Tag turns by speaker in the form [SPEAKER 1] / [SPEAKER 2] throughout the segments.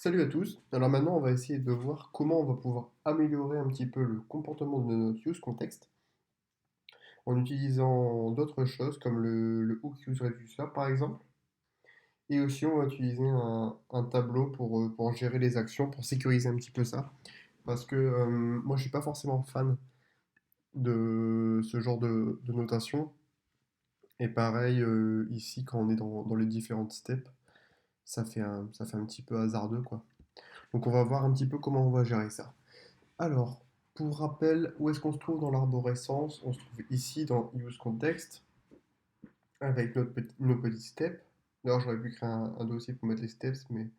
[SPEAKER 1] Salut à tous. Alors maintenant, on va essayer de voir comment on va pouvoir améliorer un petit peu le comportement de notre use context en utilisant d'autres choses comme le hook use reducer par exemple. Et aussi, on va utiliser un tableau pour gérer les actions, pour sécuriser un petit peu ça. Parce que moi, je suis pas forcément fan de ce genre de notation. Et pareil, ici, quand on est dans les différentes steps, ça fait un petit peu hasardeux, quoi. Donc on va voir un petit peu comment on va gérer ça. Alors, pour rappel, où est-ce qu'on se trouve dans l'arborescence? On se trouve ici dans Use Context, avec nos petits steps. D'ailleurs, j'aurais pu créer un dossier pour mettre les steps, mais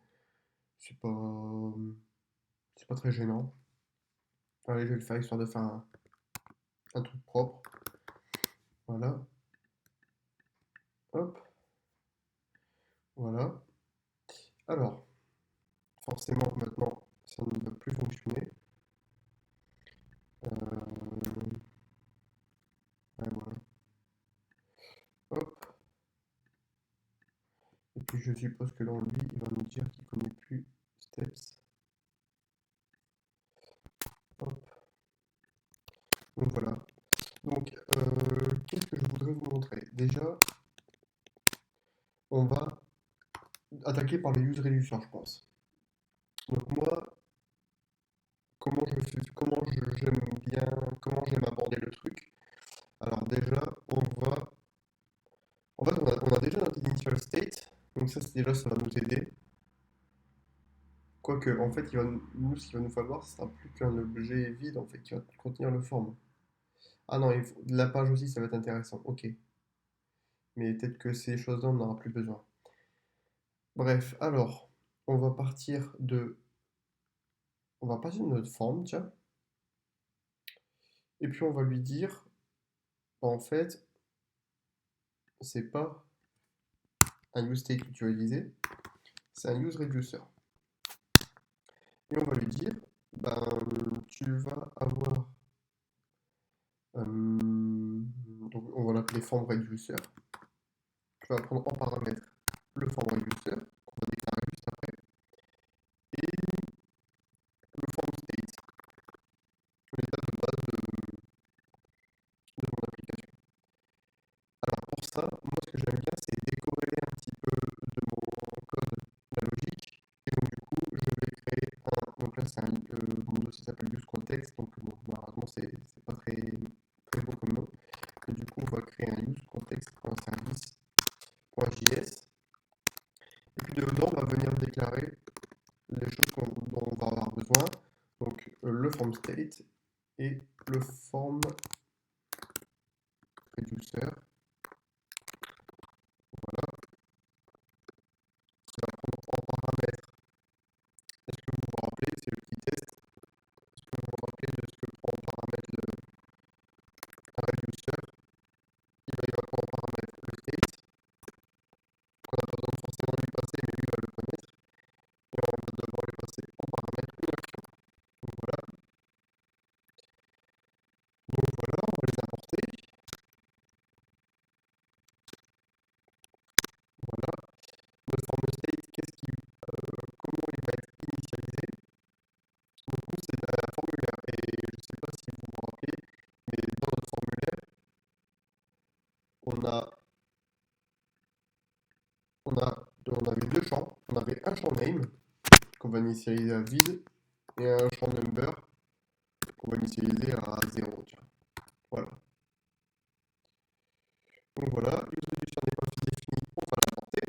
[SPEAKER 1] c'est pas, c'est pas très gênant. Allez, je vais le faire histoire de faire un truc propre. Voilà, hop, voilà. Alors, forcément, maintenant, ça ne va plus fonctionner. Ouais, voilà, hop. Et puis, je suppose que là, lui, il va nous dire qu'il connaît plus steps. Hop, donc voilà. Donc, qu'est-ce que je voudrais vous montrer? Déjà, on va attaquer par le use reducer, je pense. Donc moi, j'aime bien, comment j'aime aborder le truc. Alors déjà, en fait, on a déjà notre initial state, donc ça, ça va nous aider. Quoique, en fait, ce qu'il va nous falloir, ce sera plus qu'un objet vide, en fait, qui va contenir le forme. Ah non, la page aussi, ça va être intéressant. Ok, mais peut-être que ces choses-là, on n'aura plus besoin. Bref, alors, on va partir de on va partir de notre forme, tiens, et puis on va lui dire, en fait, c'est pas un use state que tu vas utiliser, c'est un use reducer. Et on va lui dire, ben, tu vas avoir, donc on va l'appeler form reducer. Tu vas prendre en paramètre le form reducer, qu'on va déclarer juste après, et le form state, l'état de base de mon application. Alors pour ça, moi ce que j'aime bien, c'est décorréler un petit peu de mon code la logique. Et donc du coup, je vais créer un. Donc là, mon dossier s'appelle use context, donc bon, malheureusement, c'est pas très beau comme nom. Et du coup, on va créer un use context.service.js. Et puis dedans, on va venir déclarer les choses dont on va avoir besoin. Donc le form state et le form reducer. Voilà, qui va prendre en paramètre. Est-ce que vous vous rappelez, c'est le petit test. Est-ce que vous vous rappelez de ce que prend en paramètre un reducer? Il va prendre en paramètre le state, qu'on n'a pas besoin forcément de lui passer, mais lui va le connaître. Et on va devoir lui passer en paramètre une action. Donc voilà, on va les importer. Voilà. Notre form state, comment il va être initialisé? Donc nous, c'est un formulaire. Et je ne sais pas si vous vous rappelez, mais dans notre formulaire, on a, on avait deux champs. On avait un champ name qu'on va initialiser à vide et un champ number qu'on va initialiser à 0. Tiens. Voilà. Donc voilà, useReducer n'est pas défini, on va l'apporter.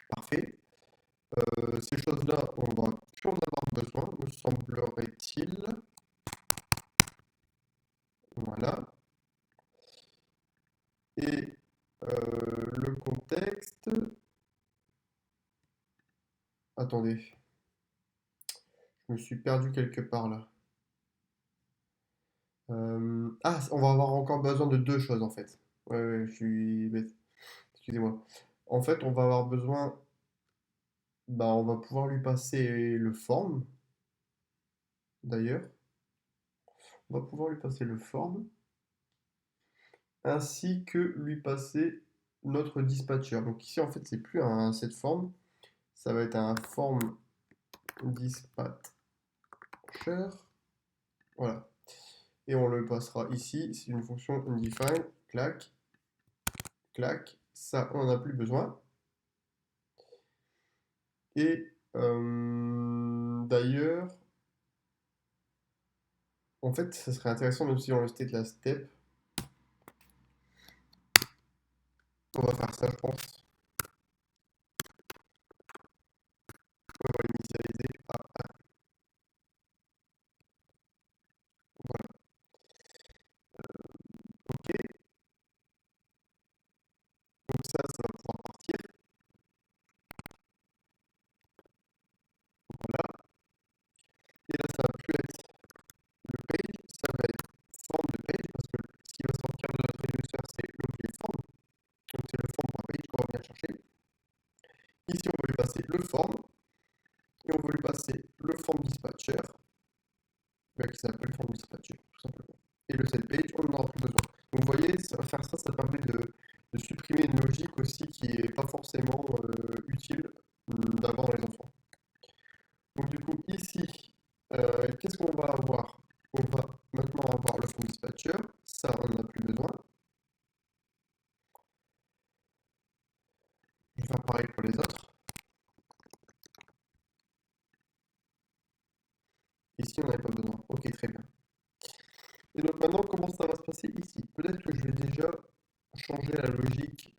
[SPEAKER 1] Parfait. Ces choses-là, on va plus en avoir besoin, me semblerait-il. Voilà. Et le contexte. Attendez, je me suis perdu quelque part là. Ah, on va avoir encore besoin de deux choses en fait. Ouais, ouais, je suis bête. Excusez-moi. En fait, on va avoir besoin. Bah, on va pouvoir lui passer le form, d'ailleurs. On va pouvoir lui passer le form, ainsi que lui passer notre dispatcher. Donc ici, en fait, c'est plus un set form, ça va être un form. dispatcher. Voilà. Et on le passera ici. C'est une fonction undefined. Clac, clac. Ça, on n'en a plus besoin. Et d'ailleurs, en fait, ça serait intéressant, même si on le state la step, on va faire ça, je pense. On va initialiser à 1. Voilà. OK. Donc ça va pouvoir partir. Voilà. Et là, ça va plus être le page, ça va être form de page, parce que ce qui va sortir de notre réducteur, c'est l'objet form. Donc c'est le form.page qu'on va venir chercher. Ici, on va lui passer le form, et on va lui passer le form dispatcher, qui s'appelle form dispatcher, tout simplement. Et le set page, on n'en aura plus besoin. Donc vous voyez, faire ça, ça permet de supprimer une logique aussi qui n'est pas forcément utile d'avoir dans les enfants. Donc du coup, ici, qu'est-ce qu'on va avoir? On va maintenant avoir le form dispatcher, ça on n'en a plus besoin. Je vais faire pareil pour les autres. Ici, on n'avait pas besoin. Ok, très bien. Et donc maintenant, comment ça va se passer ici? Peut-être que je vais déjà changer la logique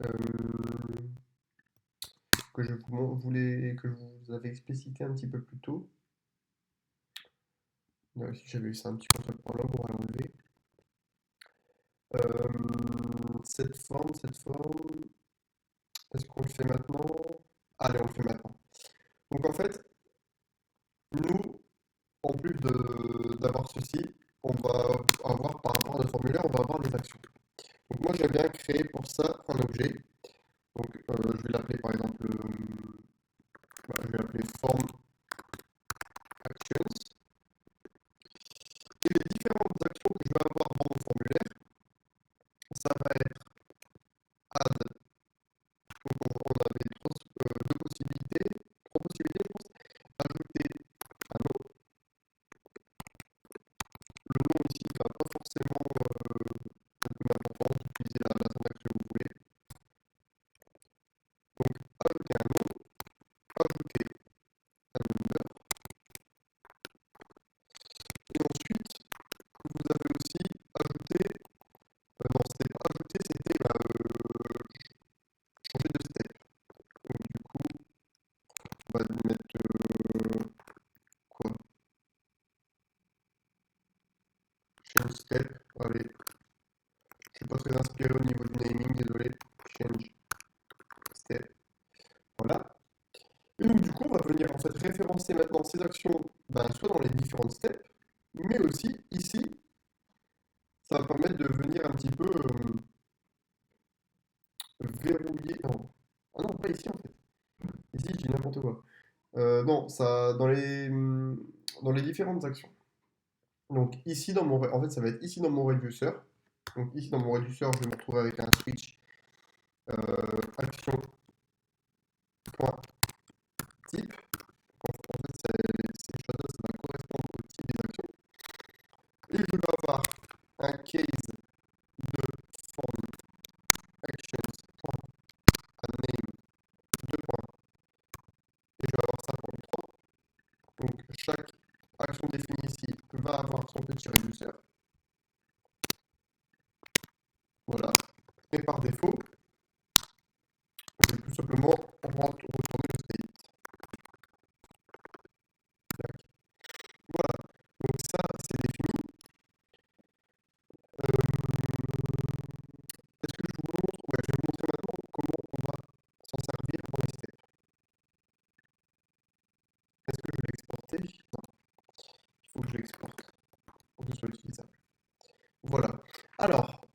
[SPEAKER 1] que je voulais, que je vous avais explicité un petit peu plus tôt. Si j'avais eu ça un petit contrôle par log, on va l'enlever. Cette forme, est-ce qu'on le fait maintenant? Allez, on le fait maintenant. Donc en fait, nous, en plus d'avoir ceci, on va avoir par rapport à notre formulaire, on va avoir des actions. Donc moi, j'ai bien créé pour ça un objet. Donc je vais l'appeler par exemple, je vais l'appeler form actions. Et les différentes actions que je vais avoir dans mon formulaire, ça va être add. Donc on avait deux possibilités, trois possibilités, je pense. Ajouter un nom. Le nom ici ne va pas forcément être de l'importance, utiliser la syntaxe que vous voulez. Donc ajouter un nom, ajouter un number. Et ensuite, vous avez aussi ajouté, non, c'était pas ajouter, c'était changer de step. Donc du coup, on va mettre quoi? Change step. Allez, je suis pas très inspiré au niveau du naming, désolé. Change step. Voilà. Et donc du coup, on va venir en fait référencer maintenant ces actions, soit dans les différentes steps, mais aussi ici, ça va permettre de venir un petit peu verrouiller. Non. Ah non, pas ici en fait. Ici, je dis n'importe quoi. Non, ça dans les différentes actions. Donc ici dans mon en fait ça va être ici dans mon reducer. Donc ici dans mon reducer, je vais me retrouver avec un switch action point type. En fait, ces choses-là, ça va correspondre au type des actions. Et je vais avoir un case de form actions.name 2 points. Et je vais avoir ça pour les trois. Donc chaque action définie ici va avoir son petit réducteur. Voilà. Et par défaut, je vais tout simplement retourner le state. Voilà. Donc ça, c'est défini. Est-ce que je vous montre? Ouais, je vais vous montrer maintenant comment on va s'en servir dans les steps. Est-ce que je vais l'exporter? Non, il faut que je l'exporte pour que ce soit utilisable. Voilà. Alors,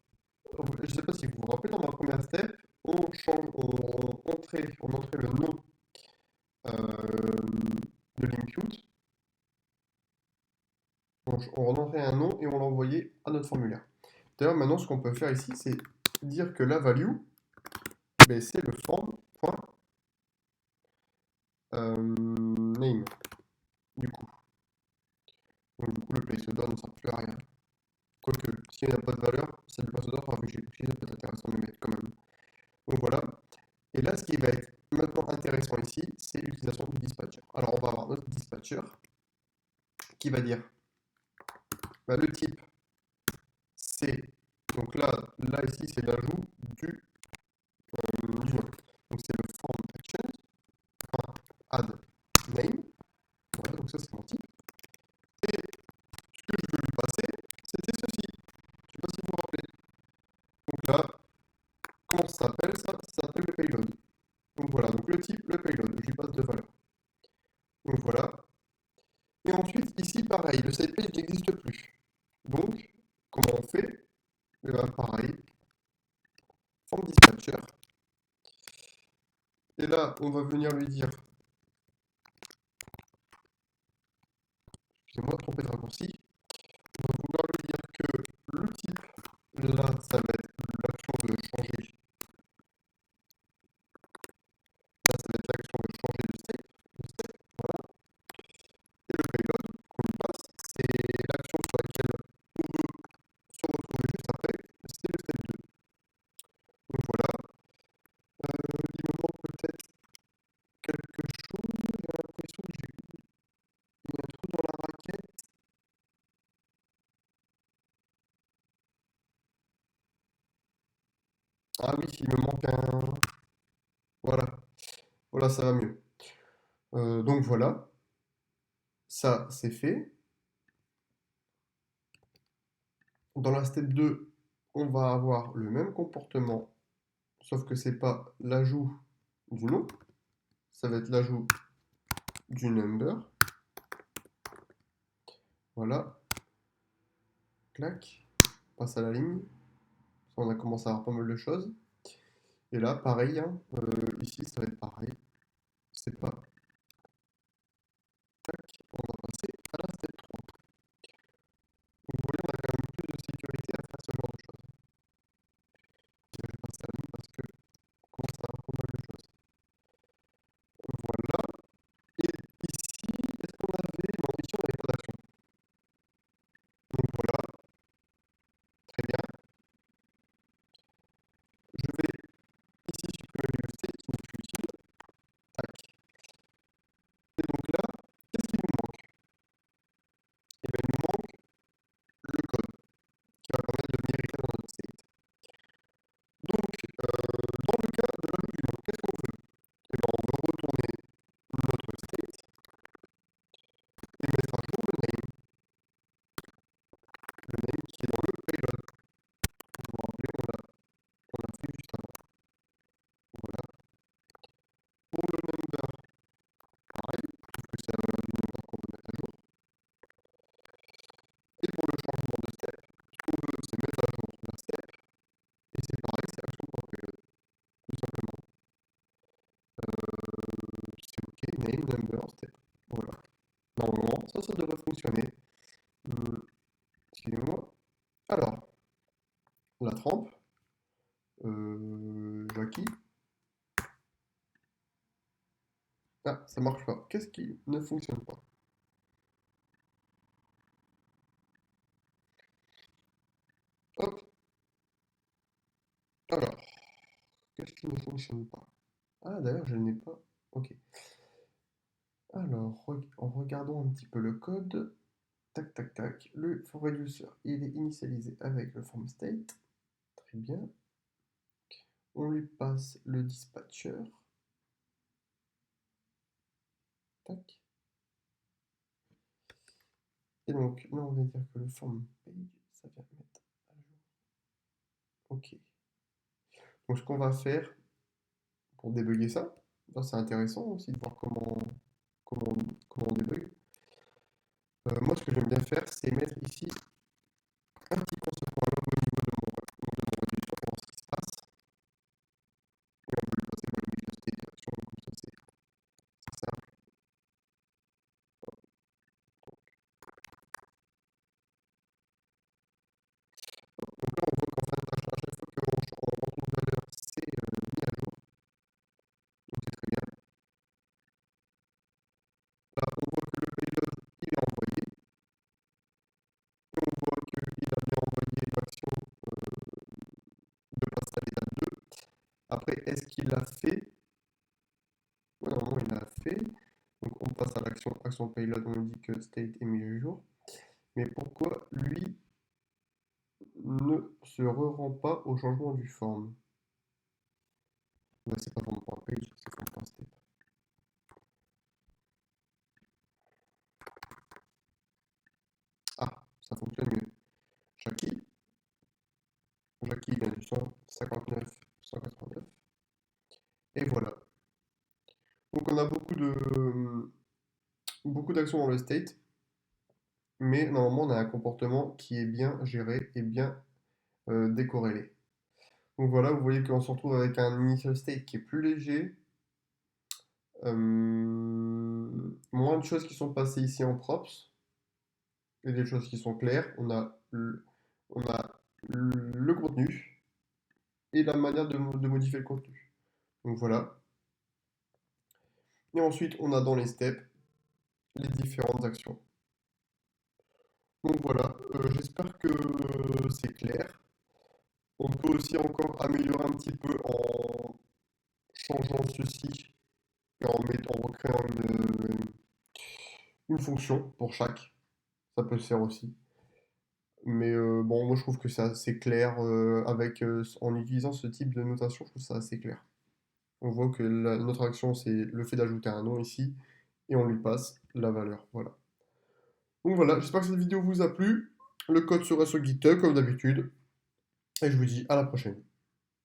[SPEAKER 1] je ne sais pas si vous vous rappelez, dans ma première step, on entrait le nom de l'input, on entrait un nom et on l'envoyait à notre formulaire. D'ailleurs, maintenant, ce qu'on peut faire ici, c'est dire que la value, c'est le form.name. du coup. Donc, du coup, le placeholder ne sert plus à rien. Quoique, s'il n'y a pas de valeur, c'est le placeholder sera affiché aussi, ça peut être intéressant de le mettre quand même. Donc voilà. Et là, ce qui va être maintenant intéressant ici, c'est l'utilisation du dispatcher. Alors, on va avoir notre dispatcher qui va dire bah, le type, c'est. Donc là ici, c'est l'ajout du nom. Donc, c'est le form add name. Voilà, donc ça, c'est mon type. Et ce que je veux lui passer, c'était ceci. Je ne sais pas si vous vous rappelez. Donc là, comment ça s'appelle ça? Ça s'appelle le payload. Donc voilà, donc le type, le payload, je lui passe deux valeurs. Donc voilà. Et ensuite, ici, pareil, le site page n'existe plus. Donc, comment on fait? Eh ben, pareil, form dispatcher. Et là, on va venir lui dire, excusez-moi, trompé de raccourci. On va vouloir lui dire que le type, là, ça va être l'action de changer. Là, ça va être l'action de changer de state. Voilà. Et le payload qu'on lui passe, c'est l'action sur laquelle on veut se retrouver juste après, c'est le step 2. Donc voilà. Il me manque peut-être quelque chose. J'ai l'impression que j'ai mis un trou dans la raquette. Ah oui, il me manque un. Voilà. Voilà, ça va mieux. Donc voilà. Ça, c'est fait. Dans la step 2, on va avoir le même comportement, sauf que c'est pas l'ajout du nom, ça va être l'ajout du number. Voilà. Clac. Passe à la ligne. On a commencé à avoir pas mal de choses. Et là, pareil, hein, ici, ça va être pareil. C'est pas. Tac. On va passer à la step 3. Donc vous voyez, on a quand même plus de sécurité à faire ce genre de choses. Je vais passer à la ligne parce que on commence à avoir pas mal de choses. Voilà. Et ici, est-ce qu'on avait. Non, ici, on n'avait pas d'action. Donc voilà, très bien. Je vais ici supprimer le state qui n'est plus utile. Tac. Et donc là, qu'est-ce qui nous manque? Eh bien, il nous manque le code qui va permettre de venir écrire dans notre state. Donc, dans le cas de l'ajout du nom, qu'est-ce qu'on veut? Eh bien, on veut retourner notre state et mettre à jour le name qui est dans le payload. Vous vous rappelez, on l'a fait juste avant. Voilà. Pour le number, pareil, sauf que c'est la valeur du number qu'on veut mettre à jour. Et pour le changement de step, ce qu'on veut, c'est mettre à jour la step. Et c'est pareil, c'est action.payload, tout simplement. C'est OK, name, number, step. Voilà. Normalement, ça devrait fonctionner. Excusez-moi. Alors, la trempe, Jackie. Ah, ça marche pas. Qu'est-ce qui ne fonctionne pas? Hop. Alors, qu'est-ce qui ne fonctionne pas? Ah, d'ailleurs, je n'ai pas. Ok. Alors, en regardant un petit peu le code, tac, tac, tac, le for reducer, il est initialisé avec le form state. Très bien. On lui passe le dispatcher. Tac. Et donc, là, on va dire que le form page, ça vient mettre à jour. Ok. Donc, ce qu'on va faire pour débugger ça, c'est intéressant aussi de voir comment, comment on débug. Moi, ce que j'aime bien faire, c'est mettre ici un petit console log au niveau de mon réducteur pour voir ce qui se passe. Et on peut lui passer le limite de state action, comme ça c'est simple. Donc là, on voit qu'en fin de tâche, à chaque fois qu'on rentre une valeur, c'est mis à jour. Donc c'est très bien. Là, on voit que le payload Après, est-ce qu'il l'a fait? Ouais, normalement, il l'a fait. Donc, on passe à action payload, on dit que state est mis à jour. Mais pourquoi lui ne se rend pas au changement du form? Ouais, c'est pas form.page, c'est form.step. Ah, ça fonctionne mieux. Jackie, Jackie vient du 159, 189. Et voilà. Donc on a beaucoup d'actions dans le state, mais normalement on a un comportement qui est bien géré et bien décorrélé. Donc voilà, vous voyez qu'on se retrouve avec un initial state qui est plus léger, moins de choses qui sont passées ici en props, et des choses qui sont claires. On a le contenu et la manière de modifier le contenu. Donc voilà. Et ensuite, on a dans les steps les différentes actions. Donc voilà, j'espère que c'est clair. On peut aussi encore améliorer un petit peu en changeant ceci et en recréant une fonction pour chaque. Ça peut se faire aussi. Mais bon, moi je trouve que c'est assez clair en utilisant ce type de notation, je trouve ça assez clair. On voit que notre action, c'est le fait d'ajouter un nom ici et on lui passe la valeur. Voilà. Donc voilà, j'espère que cette vidéo vous a plu. Le code sera sur GitHub comme d'habitude. Et je vous dis à la prochaine.